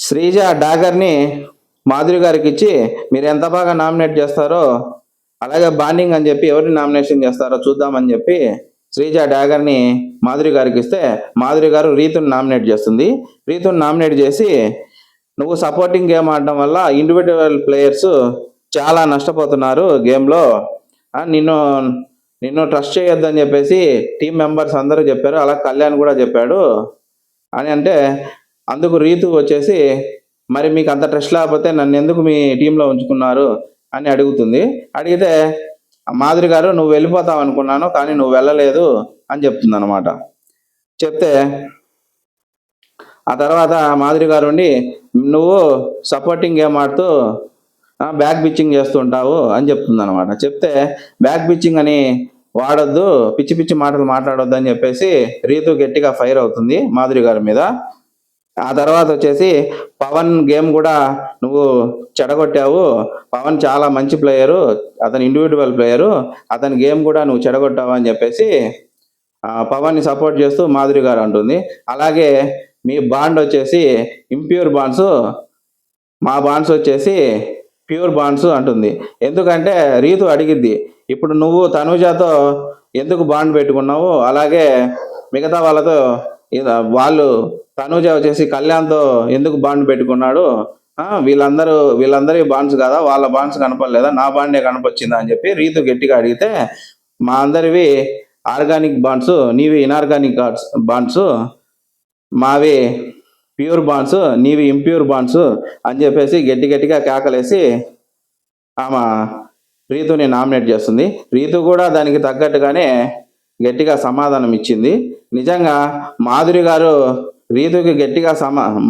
శ్రీజ డాగర్ని మాధురి గారికి ఇచ్చి మీరు ఎంత బాగా నామినేట్ చేస్తారో అలాగే బాండింగ్ అని చెప్పి ఎవరిని నామినేషన్ చేస్తారో చూద్దామని చెప్పి శ్రీజ డాగర్ని మాధురి గారికి ఇస్తే మాధురి గారు రీతుని నామినేట్ చేస్తుంది. రీతుని నామినేట్ చేసి నువ్వు సపోర్టింగ్ గేమ్ ఆడడం వల్ల ఇండివిజువల్ ప్లేయర్స్ చాలా నష్టపోతున్నారు గేమ్లో, నిన్ను నిన్ను ట్రస్ట్ చేయొద్దని చెప్పేసి టీం మెంబర్స్ అందరూ చెప్పారు, అలా కళ్యాణ్ కూడా చెప్పాడు అని అంటే అందుకు రీతు వచ్చేసి మరి మీకు అంత ట్రస్ట్ లేకపోతే నన్ను ఎందుకు మీ టీంలో ఉంచుకున్నారు అని అడుగుతుంది. అడిగితే మాధురి గారు నువ్వు వెళ్ళిపోతావు అనుకున్నాను కానీ నువ్వు వెళ్ళలేదు అని చెప్తుంది అనమాట. చెప్తే ఆ తర్వాత మాధురి గారు ఉండి నువ్వు సపోర్టింగ్ గేమ్ ఆడుతూ బ్యాక్ పిచ్చింగ్ చేస్తుంటావు అని చెప్తుంది అనమాట. చెప్తే బ్యాక్ పిచ్చింగ్ అని వాడొద్దు, పిచ్చి పిచ్చి మాటలు మాట్లాడొద్దు అని చెప్పేసి రీతు గట్టిగా ఫైర్ అవుతుంది మాధురి గారి మీద. ఆ తర్వాత వచ్చేసి పవన్ గేమ్ కూడా నువ్వు చెడగొట్టావు, పవన్ చాలా మంచి ప్లేయరు, అతని ఇండివిజువల్ ప్లేయరు, అతని గేమ్ కూడా నువ్వు చెడగొట్టావు అని చెప్పేసి పవన్ని సపోర్ట్ చేస్తూ మాధురి గారు అంటుంది. అలాగే మీ బాండ్ వచ్చేసి ఇంప్యూర్ బాండ్స్, మా బాండ్స్ వచ్చేసి ప్యూర్ బాండ్స్ అంటుంది. ఎందుకంటే రీతు అడిగిద్ది ఇప్పుడు నువ్వు తనుజాతో ఎందుకు బాండ్ పెట్టుకున్నావు, అలాగే మిగతా వాళ్ళతో వాళ్ళు తనుజ వచ్చేసి కళ్యాణ్తో ఎందుకు బాండ్ పెట్టుకున్నాడు, వీళ్ళందరి బాండ్స్ కదా, వాళ్ళ బాండ్స్ కనపడలేదా, నా బాండే కనపొచ్చిందా అని చెప్పి రీతు గట్టిగా అడిగితే మా అందరివి ఆర్గానిక్ బాండ్స్, నీవి ఇన్ఆర్గానిక్ బాండ్స్, మావి ప్యూర్ బాండ్స్, నీవి ఇంప్యూర్ బాండ్స్ అని చెప్పేసి గట్టిగా కేకలేసి ఆమె రీతుని నామినేట్ చేస్తుంది. రీతు కూడా దానికి తగ్గట్టుగానే గట్టిగా సమాధానం ఇచ్చింది. నిజంగా మాధురి గారు రీతుకి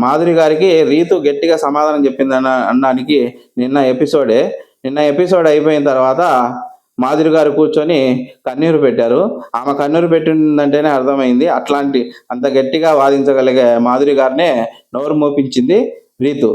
మాధురి గారికి రీతు గట్టిగా సమాధానం చెప్పింది అనడానికి నిన్న ఎపిసోడ్ అయిపోయిన తర్వాత మాధురి గారు కూర్చొని కన్నీరు పెట్టారు. ఆమె కన్నీరు పెట్టిందంటేనే అర్థమైంది అంత గట్టిగా వాదించగలిగే మాధురి గారినే నోరు మోపించింది రీతు.